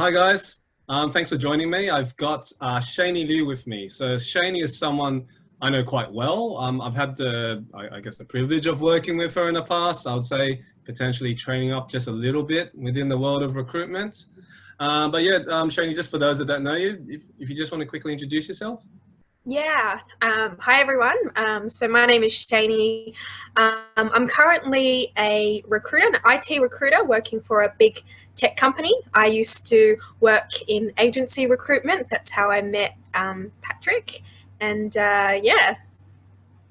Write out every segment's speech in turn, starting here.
Hi guys, thanks for joining me. I've got Shayney Liu with me. So Shayney is someone I know quite well. I've had I guess the privilege of working with her in the past. I would say potentially training up just a little bit within the world of recruitment. But yeah, Shayney, just for those that don't know you, if you just want to quickly introduce yourself. Yeah. Hi, everyone. So my name is Shayney. I'm currently a recruiter, an IT recruiter working for a big tech company. I used to work in agency recruitment. That's how I met Patrick. And yeah,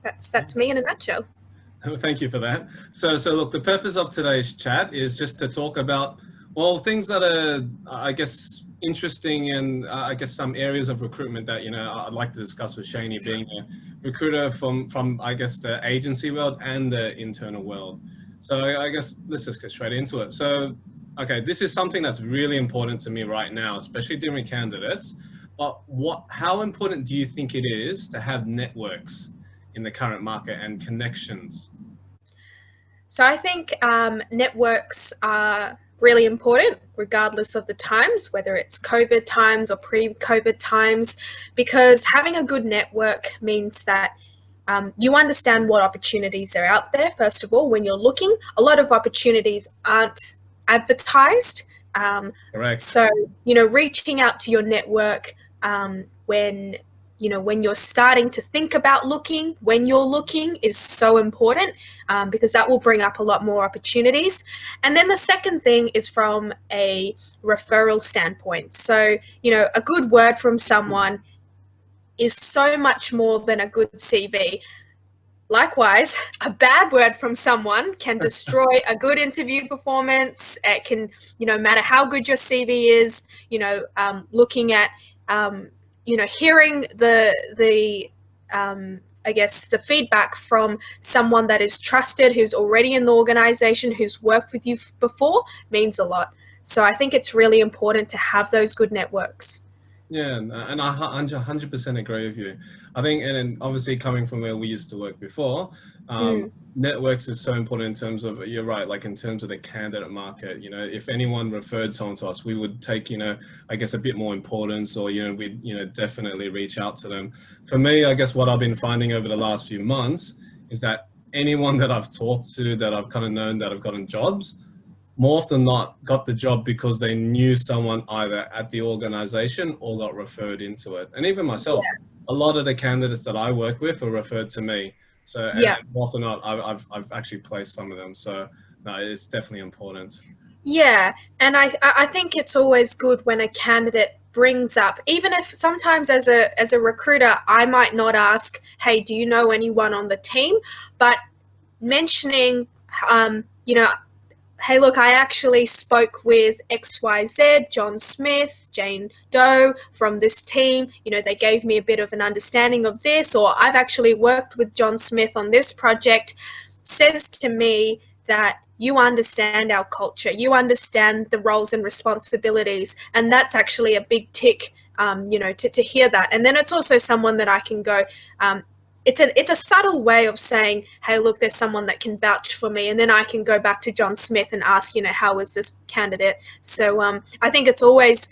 that's me in a nutshell. Thank you for that. So look, the purpose of today's chat is just to talk about, well, things that are, I guess, interesting and I guess some areas of recruitment that, I'd like to discuss with Shayney being a recruiter from I guess, the agency world and the internal world. So I guess let's just get straight into it. So, okay, this is something that's really important to me right now, especially dealing with candidates. But how important do you think it is to have networks in the current market and connections? So I think networks are really important, regardless of the times, whether it's COVID times or pre-COVID times, because having a good network means that you understand what opportunities are out there. First of all, when you're looking, a lot of opportunities aren't advertised. Correct. So, reaching out to your network when when you're starting to think about looking, when you're looking is so important because that will bring up a lot more opportunities. And then the second thing is from a referral standpoint. So, a good word from someone is so much more than a good CV. Likewise, a bad word from someone can destroy a good interview performance. It can, matter how good your CV is, looking at, hearing I guess, the feedback from someone that is trusted, who's already in the organization, who's worked with you before, means a lot. So I think it's really important to have those good networks. Yeah, and I 100% agree with you. I think, and then obviously coming from where we used to work before, Mm. networks is so important in terms of, you're right, like in terms of the candidate market. If anyone referred someone to us, we would take, I guess a bit more importance, or, we'd, definitely reach out to them. For me, I guess what I've been finding over the last few months is that anyone that I've talked to, that I've kind of known that have gotten jobs, more often than not got the job because they knew someone either at the organization or got referred into it. And even myself, a lot of the candidates that I work with are referred to me. So, and Yeah. more often than not, I've actually placed some of them. So no, it's definitely important. Yeah, and I think it's always good when a candidate brings up, even if sometimes as a recruiter, I might not ask, hey, do you know anyone on the team? But mentioning, you know, hey, look, I actually spoke with XYZ, John Smith, Jane Doe from this team. They gave me a bit of an understanding of this, or I've actually worked with John Smith on this project, says to me that you understand our culture, you understand the roles and responsibilities, and that's actually a big tick, to hear that. And then it's also someone that I can go, it's a subtle way of saying, hey, look, there's someone that can vouch for me, and then I can go back to John Smith and ask, how is this candidate? So I think it's always,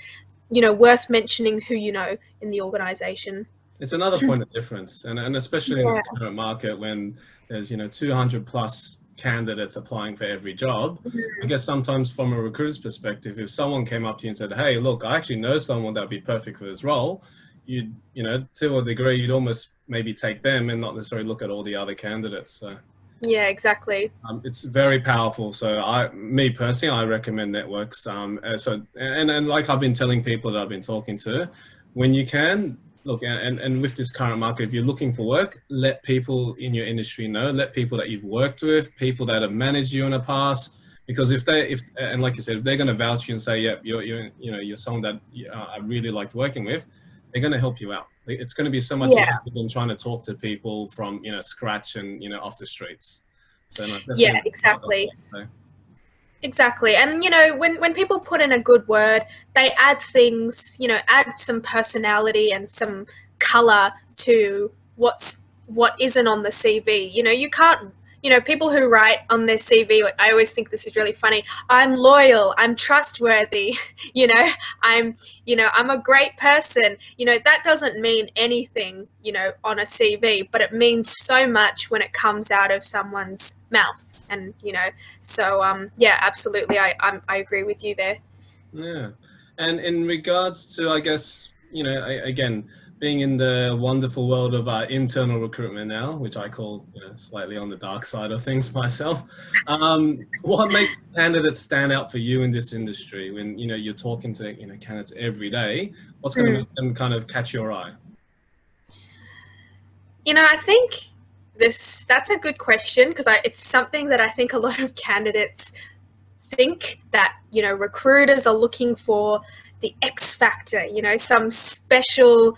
worth mentioning who you know in the organization. It's another point of difference, and especially in this Yeah. current market when there's 200 plus candidates applying for every job. I guess sometimes from a recruiter's perspective, if someone came up to you and said, "Hey, look, I actually know someone that would be perfect for this role," to a degree, you'd almost maybe take them and not necessarily look at all the other candidates. So Yeah, exactly. it's very powerful. So me personally, I recommend networks. And like I've been telling people that I've been talking to, when you can look, and with this current market, if you're looking for work, let people in your industry know, let people that you've worked with, people that have managed you in the past, because and like you said, if they're going to vouch you and say, yeah, you're someone that I really liked working with, they're going to help you out. It's going to be so much Yeah. easier than trying to talk to people from scratch and off the streets. So no, Yeah, definitely. exactly. Exactly. And when people put in a good word, they add things, add some personality and some color to what isn't on the CV. You can't people who write on their CV, I always think this is really funny. I'm loyal, I'm trustworthy, you know, I'm, I'm a great person. That doesn't mean anything, on a CV, but it means so much when it comes out of someone's mouth. And, so, yeah, absolutely. I agree with you there. Yeah. And in regards to, I guess, again, being in the wonderful world of internal recruitment now, which I call slightly on the dark side of things myself, what makes candidates stand out for you in this industry when, you're talking to, candidates every day? What's going to make them kind of catch your eye? I think that's a good question, because it's something that I think a lot of candidates think that, recruiters are looking for the X factor, some special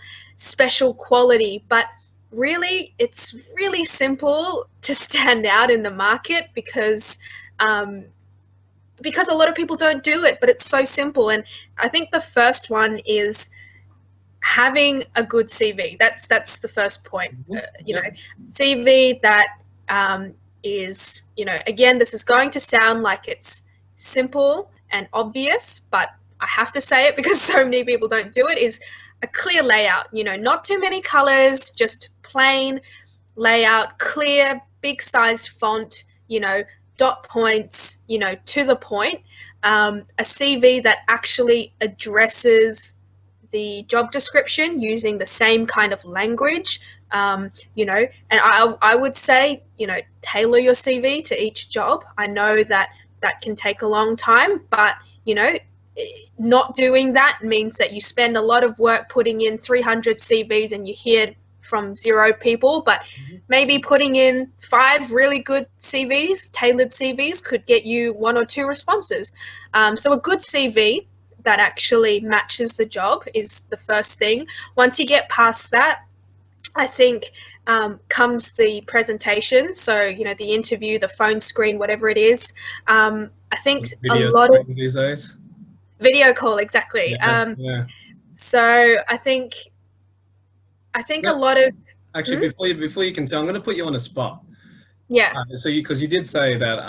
quality. But really, it's really simple to stand out in the market, because a lot of people don't do it, but it's so simple. And I think the first one is having a good CV. That's the first point. CV that is, again, this is going to sound like it's simple and obvious, but I have to say it because so many people don't do it, is a clear layout. Not too many colors, just plain layout, clear, big sized font, dot points, to the point. A CV that actually addresses the job description using the same kind of language, and I would say, tailor your CV to each job. I know that can take a long time, but, not doing that means that you spend a lot of work putting in 300 CVs and you hear from 0 people, but maybe putting in 5 really good CVs, tailored CVs, could get you 1 or 2 responses. So a good CV that actually matches the job is the first thing. Once you get past that, I think comes the presentation. So, the interview, the phone screen, whatever it is. I think Video a lot of these days. video call, exactly. Yeah. So I think a lot of Actually, before you can tell, I'm going to put you on a spot. yeah. So because you did say that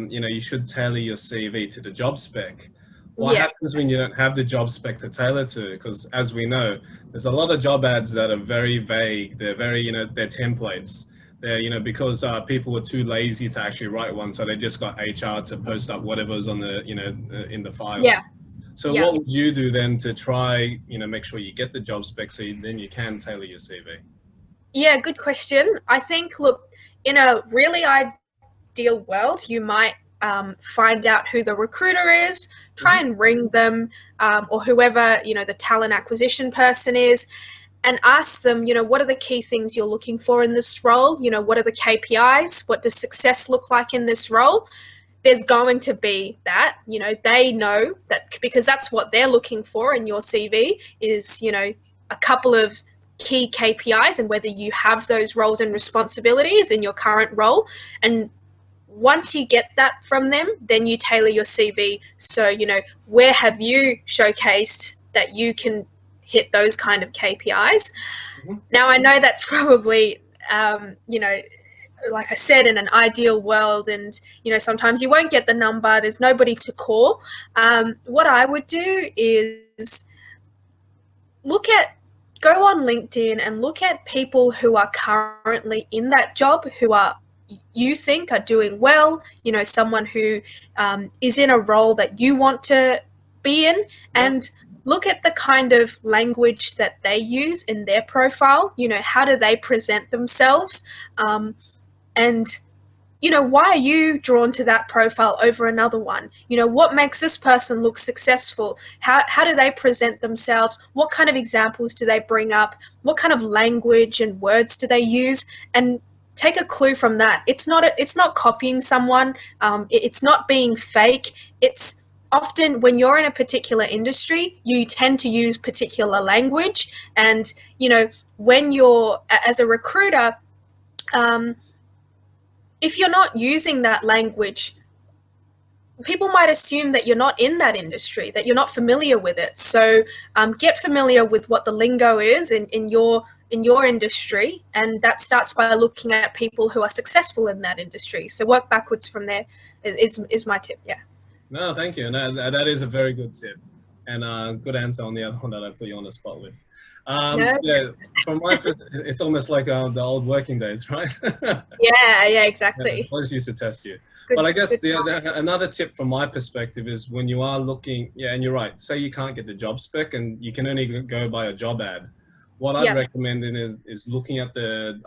you should tailor your CV to the job spec. What happens when you don't have the job spec to tailor to? Because as we know, there's a lot of job ads that are very vague. They're very, they're templates. They're, because people were too lazy to actually write one, so they just got HR to post up whatever's on the, in the files. Yeah. So what would you do then to try, make sure you get the job spec so then you can tailor your CV? Yeah, good question. I think, look, in a really ideal world, you might find out who the recruiter is, try and ring them, or whoever, the talent acquisition person is, and ask them, what are the key things you're looking for in this role? What are the KPIs? What does success look like in this role? There's going to be that, they know that, because that's what they're looking for in your CV is, a couple of key KPIs and whether you have those roles and responsibilities in your current role. And once you get that from them, then you tailor your CV. So, where have you showcased that you can hit those kind of KPIs? Now, I know that's probably, like I said, in an ideal world, and, sometimes you won't get the number, there's nobody to call. What I would do is go on LinkedIn and look at people who are currently in that job, who you think are doing well, someone who is in a role that you want to be in, and look at the kind of language that they use in their profile. How do they present themselves? And why are you drawn to that profile over another one? What makes this person look successful? How do they present themselves? What kind of examples do they bring up? What kind of language and words do they use? And take a clue from that. It's not copying someone. It's not being fake. It's often when you're in a particular industry, you tend to use particular language. And, when you're, as a recruiter, if you're not using that language, people might assume that you're not in that industry, that you're not familiar with it. So get familiar with what the lingo is in your in your industry, and that starts by looking at people who are successful in that industry. So work backwards from there is my tip. Yeah. No, thank you. No, that is a very good tip, and good answer on the other one that I put you on the spot with. No. Yeah, from my it's almost like the old working days, right? Yeah, Yeah, exactly. always used to test you. Good, But I guess good another tip from my perspective is when you are looking, yeah, and you're right, say you can't get the job spec and you can only go by a job ad. What I'd Yeah. recommend is looking at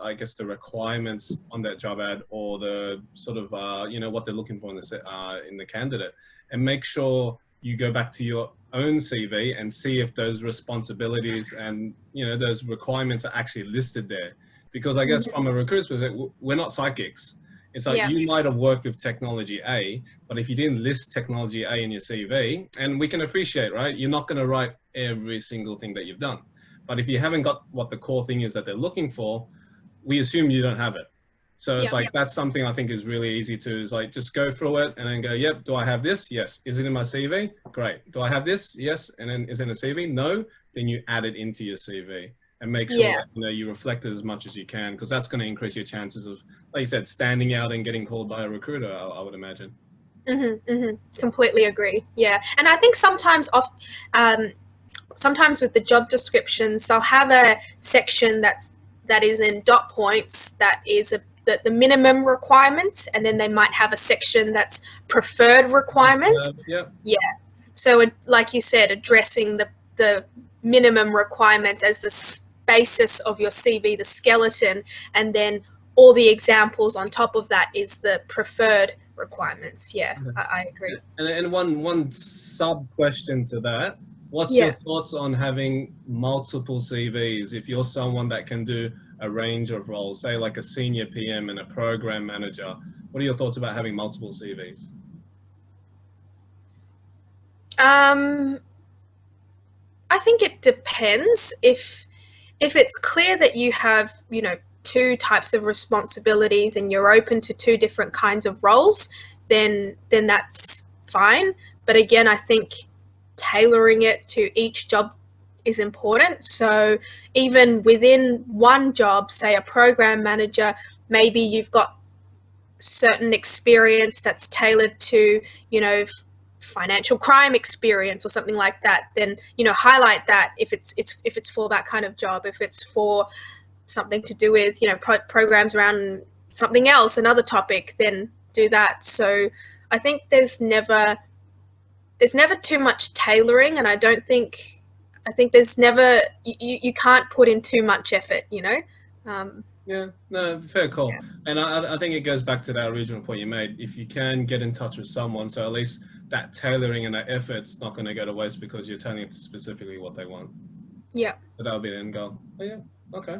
I guess, the requirements on that job ad, or the sort of, what they're looking for in the candidate, and make sure you go back to your own CV and see if those responsibilities and, those requirements are actually listed there. Because I guess from a recruiter's perspective, we're not psychics. It's like, Yeah. you might have worked with technology A, but if you didn't list technology A in your CV, and we can appreciate, right? You're not going to write every single thing that you've done. But if you haven't got what the core thing is that they're looking for, we assume you don't have it. So it's Yeah. like, that's something I think is really easy to, is like, just go through it and then go, yep, do I have this? Yes. Is it in my CV? Great. Do I have this? Yes. And then is it in a CV? No. Then you add it into your CV and make sure Yeah. that, you reflect it as much as you can, because that's going to increase your chances of, like you said, standing out and getting called by a recruiter, I would imagine. Completely agree. Yeah. And I think sometimes sometimes with the job descriptions, they'll have a section that is in dot points that is the minimum requirements, and then they might have a section that's preferred requirements. Yeah. Yeah. So like you said, addressing the minimum requirements as the basis of your CV, the skeleton, and then all the examples on top of that is the preferred requirements. Yeah, I agree. And one sub question to that. What's Yeah. your thoughts on having multiple CVs? If you're someone that can do a range of roles, say like a senior PM and a program manager, what are your thoughts about having multiple CVs? I think it depends. If it's clear that you have, two types of responsibilities and you're open to two different kinds of roles, then that's fine. But again, I think tailoring it to each job is important. So even within one job, say a program manager, maybe you've got certain experience that's tailored to, financial crime experience or something like that, then, highlight that if it's for that kind of job. If it's for something to do with, programs around something else, another topic, then do that. So I think there's never too much tailoring, and I think there's never, you can't put in too much effort, Yeah, no, fair call. Yeah. And I think it goes back to that original point you made. If you can get in touch with someone, so at least that tailoring and that effort's not going to go to waste because you're telling it specifically what they want. Yeah. So that'll be the end goal. Oh, yeah, okay.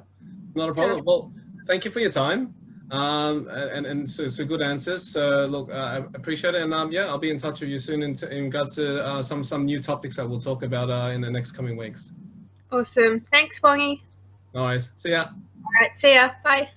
Not a problem. Well, thank you for your time. And so good answers. So look, I appreciate it. And yeah, I'll be in touch with you soon in regards to some new topics that we'll talk about in the next coming weeks. Awesome. Thanks, Bongi. No worries. See ya. All right, see ya. Bye.